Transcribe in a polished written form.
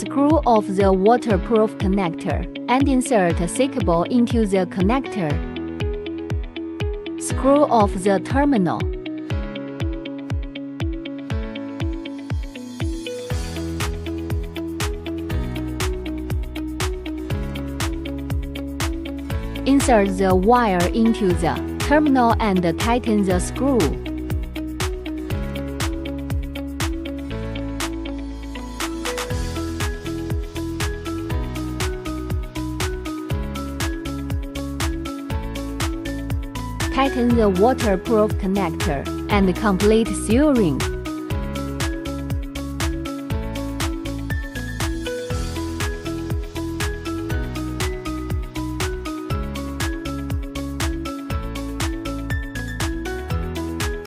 Screw off the waterproof connector and insert cable into the connector. Screw off the terminal. Insert the wire into the terminal and tighten the screw. Tighten the waterproof connector and complete sewing.